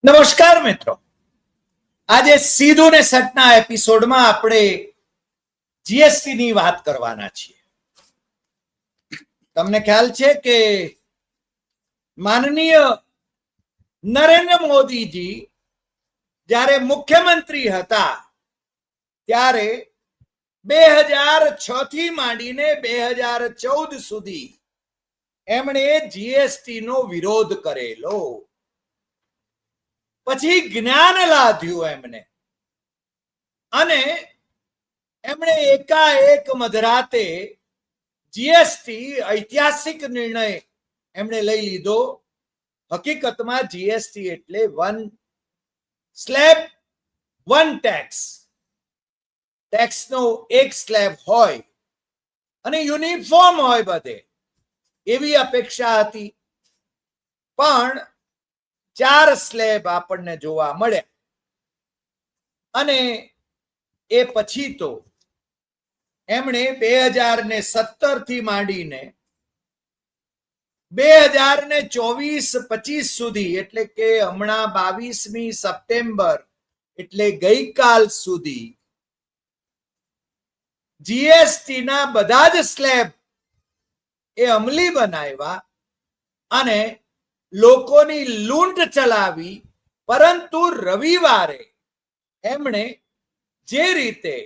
નમસ્કાર મિત્રો, આજે સીધું ને સટના એપિસોડમાં આપણે જીએસટી ની વાત કરવાના છીએ. તમને ખ્યાલ છે કે માનનીય નરેન્દ્ર મોદીજી જ્યારે મુખ્યમંત્રી હતા ત્યારે 2006 થી માંડીને 2014 સુધી એમણે જીએસટી નો વિરોધ કરેલો. પછી જ્ઞાન લાદ્યું એમને અને એમણે એકાએક મધરાતે જીએસટી ઐતિહાસિક નિર્ણય એમણે લઈ લીધો. હકીકતમાં જીએસટી એટલે વન સ્લેબ વન ટેક્સ, ટેક્સનો એક સ્લેબ હોય અને યુનિફોર્મ હોય બધે, એવી અપેક્ષા હતી. પણ 4 સ્લેબ આપણને જોવા મળે અને એ પછી તો એમણે 2017 થી માંડીને 2024-25 સુધી, એટલે કે હમણાં 22મી સપ્ટેમ્બર એટલે ગઈકાલ સુધી જીએસટી ના બધા જ સ્લેબ એ અમલી બનાવ્યા અને લોકોની લૂંટ ચલાવી. પરંતુ રવિવારે એમણે જે રીતે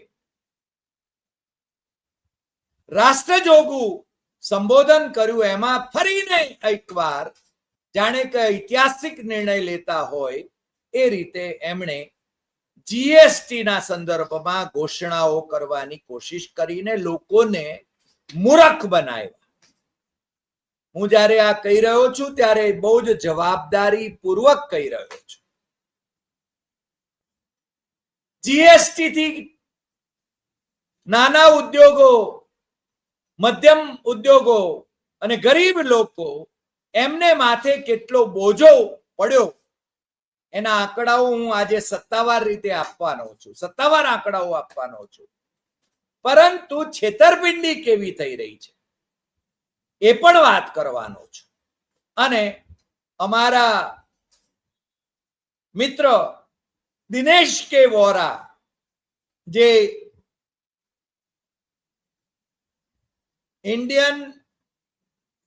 રાષ્ટ્રજોગું સંબોધન કર્યું એમાં ફરીને એકવાર જાણે કે ઐતિહાસિક નિર્ણય લેતા હોય એ રીતે એમણે જીએસટી ના સંદર્ભમાં ઘોષણાઓ કરવાની કોશિશ કરીને લોકોને મૂર્ખ બનાવ્યા. હું જ્યારે આ કહી રહ્યો છું ત્યારે બહુ જ જવાબદારી પૂર્વક કહી રહ્યો છું. જીએસટી થી નાના ઉદ્યોગો, મધ્યમ ઉદ્યોગો અને ગરીબ લોકો એમને માથે કેટલો બોજો પડ્યો એના આંકડાઓ હું આજે સત્તાવાર રીતે આપવાનો છું, સત્તાવાર આંકડાઓ આપવાનો છું. પરંતુ છેતરપિંડી કેવી થઈ રહી છે એ પણ વાત કરવાનો છું. અને અમારા મિત્ર દિનેશ કે વોરા, જે ઇન્ડિયન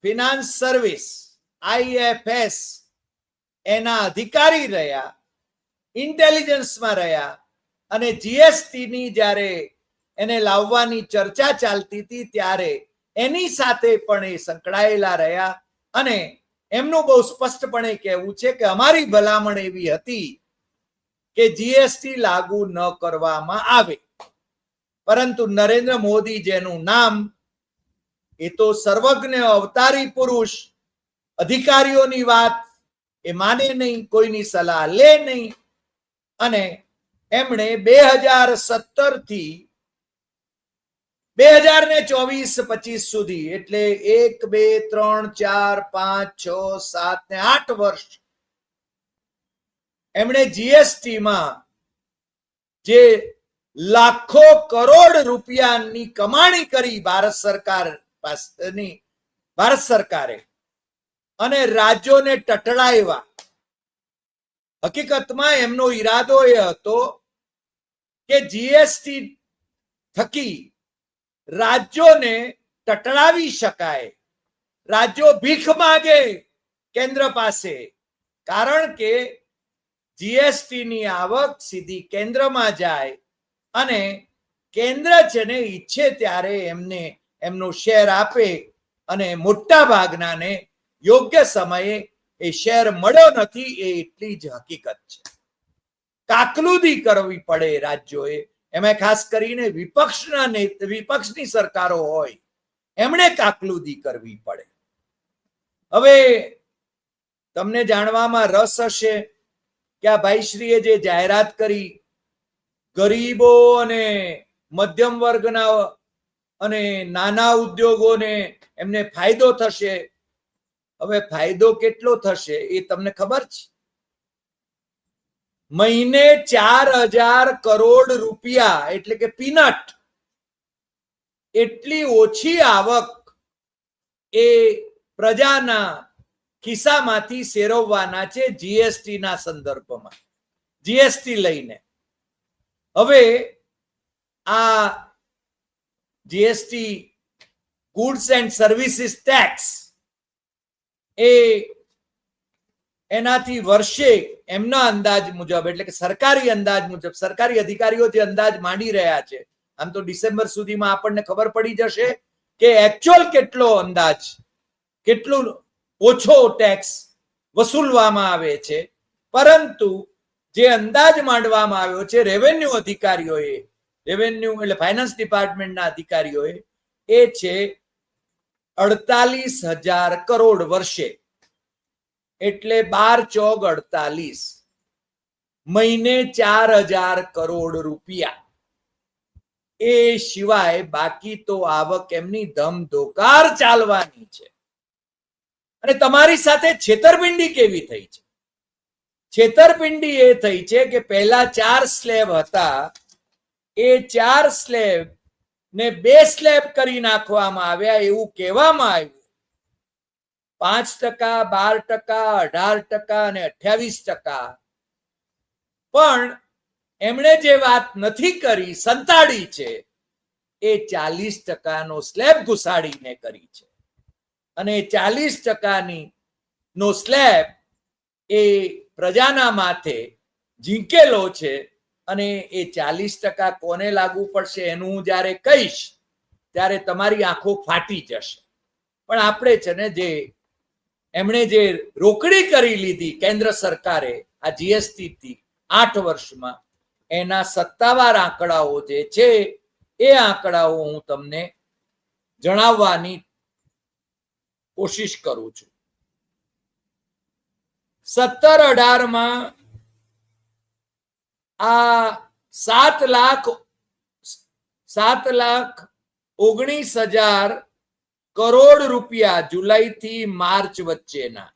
ફિનાન્સ સર્વિસ IFS એના અધિકારી રહ્યા, ઇન્ટેલિજન્સમાં રહ્યા અને જીએસટી ની જ્યારે એને લાવવાની ચર્ચા ચાલતી હતી ત્યારે એની સાથે પણ એ સંકળાયેલા રહ્યા. અને એમનું બહુ સ્પષ્ટપણે કહેવું છે કે અમારી ભલામણ એવી હતી કે જીએસટી લાગુ ન કરવામાં આવે. પરંતુ નરેન્દ્ર મોદી, જેનું નામ એ તો સર્વજ્ઞ અવતારી પુરુષ, અધિકારીઓની વાત એ માને નહીં, કોઈની સલાહ લે નહીં. અને એમણે 2017 થી 2024-25 સુધી, એટલે 1, 2, 3, 4, 5, 6, 7 ને 8 વર્ષ એમણે જીએસટીમાં જે લાખો કરોડ રૂપિયાની કમાણી કરી ભારત સરકારે અને રાજ્યોને ટટળાવ્યા. હકીકતમાં એમનો ઈરાદો એ હતો કે જીએસટી થકી રાજ્યોને ટટળાવી શકાય, રાજ્યો ભીખ માંગે કેન્દ્ર પાસે. કારણ કે જીએસટી ની આવક સીધી કેન્દ્રમાં જાય અને કેન્દ્ર છે ને ઈચ્છે ત્યારે એમને એમનો શેર આપે અને મોટા ભાગનાને યોગ્ય સમયે એ શેર મળ્યો નથી, એ એટલી જ હકીકત છે. કાકલુદી કરવી પડે રાજ્યોએ, એમાં ખાસ કરીને વિપક્ષની સરકારો હોય એમણે કાકલુદી કરવી પડે. હવે તમને જાણવામાં રસ હશે કે આ ભાઈશ્રીએ જે જાહેરાત કરી, ગરીબો અને મધ્યમ વર્ગના અને નાના ઉદ્યોગોને એમને ફાયદો થશે. હવે ફાયદો કેટલો થશે એ તમને ખબર છે? મહિને 4,000 કરોડ રૂપિયા, એટલે કે પીનટ, એટલી ઓછી આવક એ પ્રજાના ખિસ્સામાંથી સેરવવાના છે જીએસટી ના સંદર્ભમાં, જીએસટી લઈને. હવે આ GST goods and services tax એ એનાથી વર્ષે એમના અંદાજ મુજબ, એટલે કે સરકારી અંદાજ મુજબ, સરકારી અધિકારીઓ જે અંદાજ માંડી રહ્યા છે, આમ તો ડિસેમ્બર સુધીમાં આપણને ખબર પડી જશે કે એકચ્યુઅલ કેટલો અંદાજ, કેટલું ઓછો ટેક્સ વસૂલવામાં આવે છે, પરંતુ જે અંદાજ માંડવામાં આવ્યો છે રેવન્યુ અધિકારીઓએ, રેવન્યુ એટલે ફાઇનાન્સ ડિપાર્ટમેન્ટના અધિકારીઓએ, એ છે 48,000 કરોડ વર્ષે, એટલે 12 ચોક 48, મહિને 4,000 કરોડ રૂપિયા. એ સિવાય બાકી તો આવક એમની ધમધોકાર ચાલવાની છે. અને તમારી સાથે છેતરપિંડી કેવી થઈ છે? છેતરપિંડી એ થઈ છે કે પહેલા 4 સ્લેબ હતા, એ 4 સ્લેબ ને 2 સ્લેબ કરી નાખવામાં આવ્યા, એવું કહેવામાં આવ્યું. 5%, 12%, 18% અને 28%. પણ એમણે જે વાત નથી કરી, સંતાડી છે, એ 40%નો સ્લેબ ઘુસાડીને કરી છે. અને 40%ની નો સ્લેબ એ પ્રજાના માથે ઝીંકેલો છે. અને એ 40% કોને લાગુ પડશે એનું હું જ્યારે કહીશ ત્યારે તમારી આંખો ફાટી જશે. પણ આપણે છે ને, જે એમણે જે રોકડી કરી લીધી કેન્દ્ર સરકારે આ જીએસટી થી 8 વર્ષમાં, એના સત્તાવાર આંકડાઓ જે છે એ આંકડાઓ હું તમને જણાવવાની કોશિશ કરું છું. 17-18માં આ 7,19,000 કરોડ રૂપિયા જુલાઈથી માર્ચ વચ્ચેના,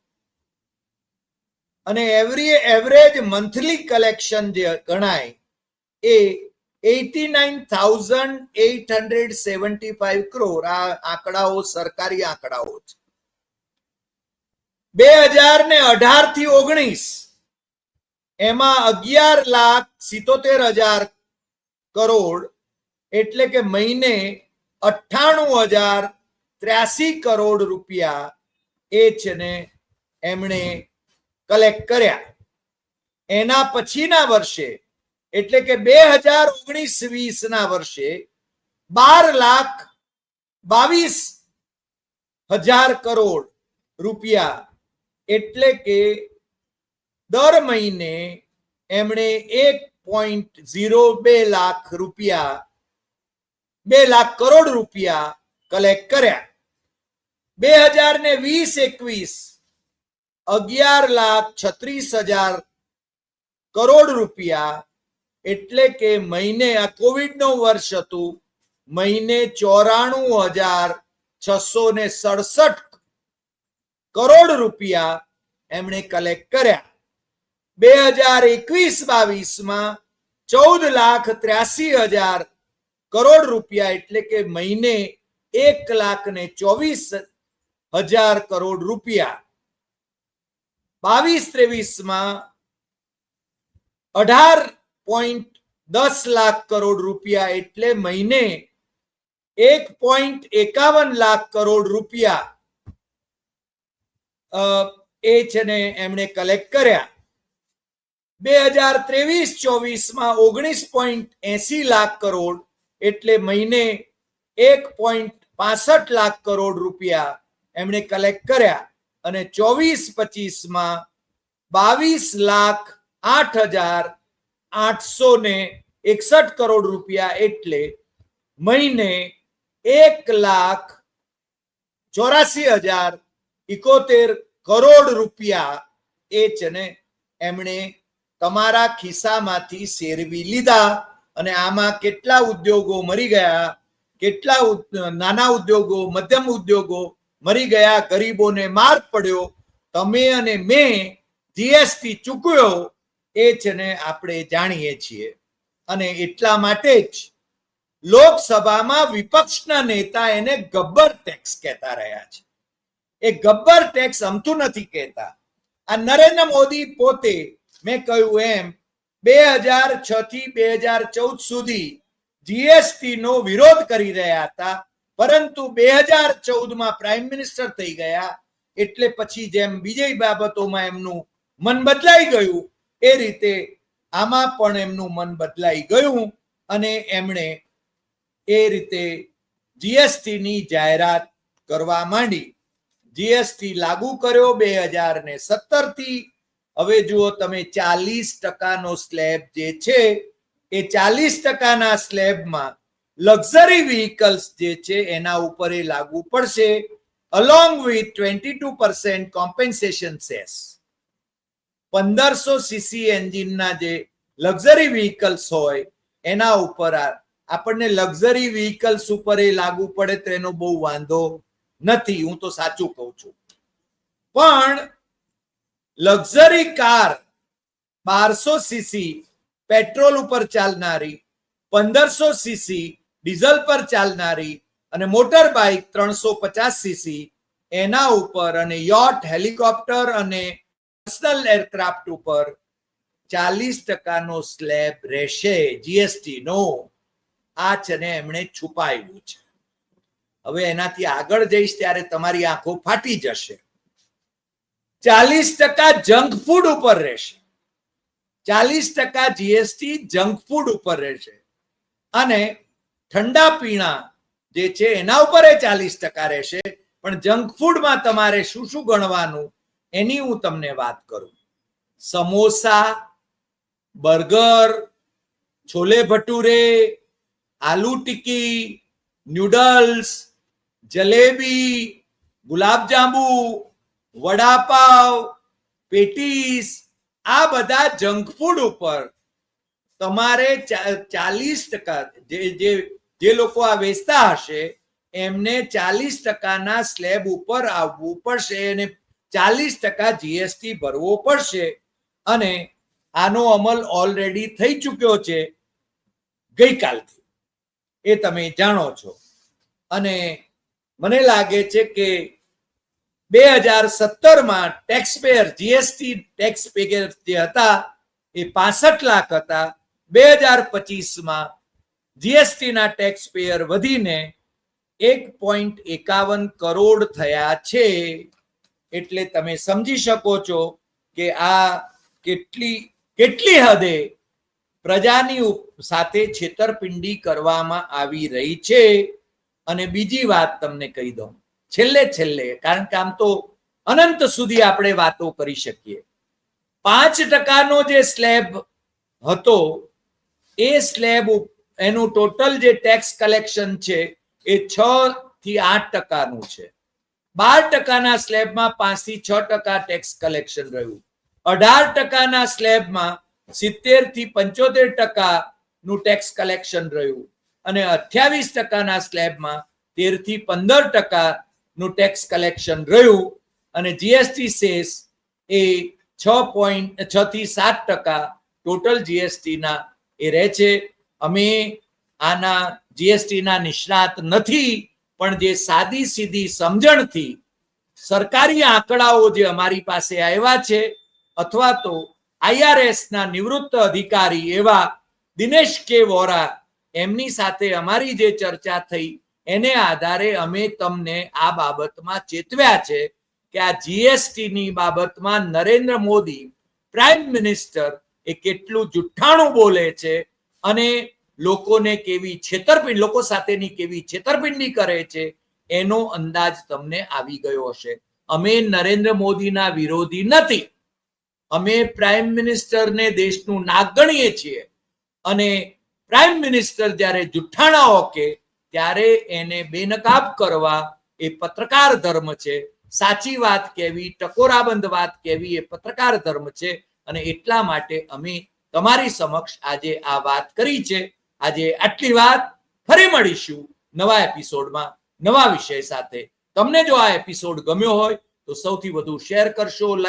અને એવરેજ મંથલી કલેક્શન જે ગણાય એ 89,875 કરોડ. આ આંકડાઓ સરકારી આંકડાઓ છે. 2018 થી 19 એમાં 11,77,000 કરોડ, એટલે કે મહિને 98,083 કરોડ રૂપિયા એ છે ને એમણે કલેક્ટ કર્યા. એના પછીના વર્ષે, એટલે કે 2019-20 વર્ષે 12,22,000 કરોડ રૂપિયા, એટલે કે દર મહિને એમણે 1.02 લાખ રૂપિયા, 2 લાખ કરોડ રૂપિયા કલેક્ટ કર્યા. 2020-21 11,36,000 કરોડ રૂપિયા, એટલે કે મહિને, આ કોવિડ નો વર્ષ હતું, મહિને 94,667 કરોડ રૂપિયા એમણે કલેક્ટ કર્યા. 2021-22માં 14,83,000 કરોડ રૂપિયા, એટલે કે મહિને 1,24,000 કરોડ રૂપિયા. 22-23માં 18.10 લાખ કરોડ રૂપિયા, એટલે મહિને 1.51 લાખ કરોડ રૂપિયા એ છે ને એમણે કલેક્ટ કર્યા. 2023-24માં 19.80 લાખ કરોડ, એટલે મહિને 1.65 લાખ કરોડ રૂપિયા એમણે કલેક્ટ કર્યા. અને 24-25માં 22,08,861 કરોડ રૂપિયા, એટલે મહિને 1,84,071 કરોડ રૂપિયા એ છે ને એમણે તમારા ખિસ્સામાંથી સેરવી લીધા. અને આમાં કેટલા ઉદ્યોગો મરી ગયા, કેટલા નાના ઉદ્યોગો, મધ્યમ ઉદ્યોગો મરી ગયા, ગરીબોને માર પડ્યો, તમે અને મેં જીએસટી ચૂકવ્યો, એ છે ને આપણે જાણીએ છીએ. અને એટલા માટે જ લોકસભામાં વિપક્ષના નેતા એને ગબ્બર ટેક્સ કહેતા રહ્યા છે. એ ગબ્બર ટેક્સ અમતું નથી કહેતા. આ નરેન્દ્ર મોદી પોતે મેં કહ્યું એમ 2006 થી 2014 સુધી જીએસટી નો વિરોધ કરી રહ્યા હતા, પરંતુ 2014માં પ્રાઇમ મિનિસ્ટર થઈ ગયા એટલે પછી જેમ બીજી બાબતોમાં એમનું મન બદલાઈ ગયું એ રીતે આમાં પણ એમનું મન બદલાઈ ગયું અને એમણે એ રીતે જીએસટી ની જાહેરાત કરવા માંડી. જીએસટી લાગુ કર્યો 2017 થી. હવે જુઓ તમે 40% સ્લેબ જે છે એ 40%ના સ્લેબમાં લક્ઝરી વ્હીકલ્સ જે છે એના ઉપર એ લાગુ પડશે, along with 22% compensation cess. 1500 CC એન્જિનના જે લક્ઝરી વ્હીકલ્સ હોય એના ઉપર આપણને લક્ઝરી વ્હીકલ્સ ઉપર એ લાગુ પડે તો એનો બહુ વાંધો નથી, હું તો સાચું કહું છું. પણ લક્ઝરી કાર 1200 સીસી પેટ્રોલ ઉપર ચાલનારી, 1500 સીસી ડીઝલ પર ચાલનારી અને મોટર બાઇક 350 સીસી એના ઉપર અને યોટ, હેલિકોપ્ટર અને પર્સનલ એરક્રાફ્ટ ઉપર 40%નો સ્લેબ રહેશે જીએસટી નો. આ છે ને એમણે છુપાવ્યું છે. હવે એનાથી આગળ જઈશ ત્યારે તમારી આંખો ફાટી જશે. 40% જંક ફૂડ ઉપર રહેશે. 40% જીએસટી જંક ફૂડ ઉપર રહેશે અને ઠંડા પીણા જે છે એના ઉપર 40% રહેશે. પણ જંક ફૂડમાં તમારે શું શું ગણવાનું એની હું તમને વાત કરું. સમોસા, બર્ગર, છોલે ભટુરે, આલુ ટિક્કી, ન્યુડલ્સ, જલેબી, ગુલાબજાંબુ, વડાપાવ, પેટીસ, આ બધા જંક ફૂડ ઉપર તમારે 40% જે લોકો આ વેચતા હશે એમને 40%ના સ્લેબ ઉપર આવવું પડશે અને 40% જીએસટી ભરવો પડશે. અને આનો અમલ ઓલરેડી થઈ ચૂક્યો છે ગઈકાલથી, એ તમે જાણો છો. અને મને લાગે છે કે 2017માં tax payer GST tax payer જે હતા એ 65 લાખ હતા. 2025માં જીએસટી ના ટેક્સ પેયર વધીને 1.51 કરોડ થયા છે. એટલે તમે સમજી શકો છો કે આ કેટલી હદે પ્રજાની સાથે છેતરપિંડી કરવામાં આવી રહી છે. અને બીજી વાત તમને કહી દઉં છેલ્લે, કારણ કે આમ તો અનંત સુધી આપણે વાતો કરી શકીએ. 5%નો જે સ્લેબ હતો એ સ્લેબ એનું ટોટલ જે ટેક્સ કલેક્શન છે એ 6 થી 8%નું છે. 12%ના સ્લેબમાં 5 થી 6% ટેક્સ કલેક્શન રહ્યું. 18%ના સ્લેબમાં 70 થી 75%નું ટેક્સ કલેક્શન રહ્યું અને 28%ના સ્લેબમાં 13 થી 15%નું ટેક્સ કલેક્શન રહ્યું. અને જીએસટી સેસ એ 6 થી 7% ટોટલ જીએસટી ના એ રહે છે. અમે આના જીએસટી ના નિષ્ણાત નથી, પણ જે સાદી સીધી સમજણથી સરકારી આંકડાઓ જે અમારી પાસે આવ્યા છે અથવા તો આઈઆરએસ ના નિવૃત્ત અધિકારી એવા દિનેશ કે વોરા એમની સાથે અમારી જે ચર્ચા થઈ એને આધારે અમે તમને આ બાબતમાં ચેતવ્યા છે કે આ જીએસટી ની બાબતમાં નરેન્દ્ર મોદી પ્રાઇમ મિનિસ્ટર એ કેટલું જુઠ્ઠાણું બોલે છે અને લોકોને કેવી છેતરપિંડી, લોકો સાથેની કેવી છેતરપિંડી કરે છે એનો અંદાજ તમને આવી ગયો હશે. અમે નરેન્દ્ર મોદીના વિરોધી નથી. અમે પ્રાઇમ મિનિસ્ટરને દેશનું નાક ગણીએ છીએ અને પ્રાઇમ મિનિસ્ટર જ્યારે જુઠ્ઠાણા ઓકે ત્યારે એને બેનકાબ કરવા એ પત્રકાર ધર્મ છે. સાચી વાત કહેવી, ટકોરાબંધ વાત કહેવી એ પત્રકાર ધર્મ છે. અને એટલા માટે અમે તમારી સમક્ષ આજે આ વાત કરી છે. આજે આટલી વાત. ફરી મળીશું નવા એપિસોડમાં નવા વિષય સાથે. તમને જો આ એપિસોડ ગમ્યો હોય તો સૌથી વધુ શેર કરશો, લાઈક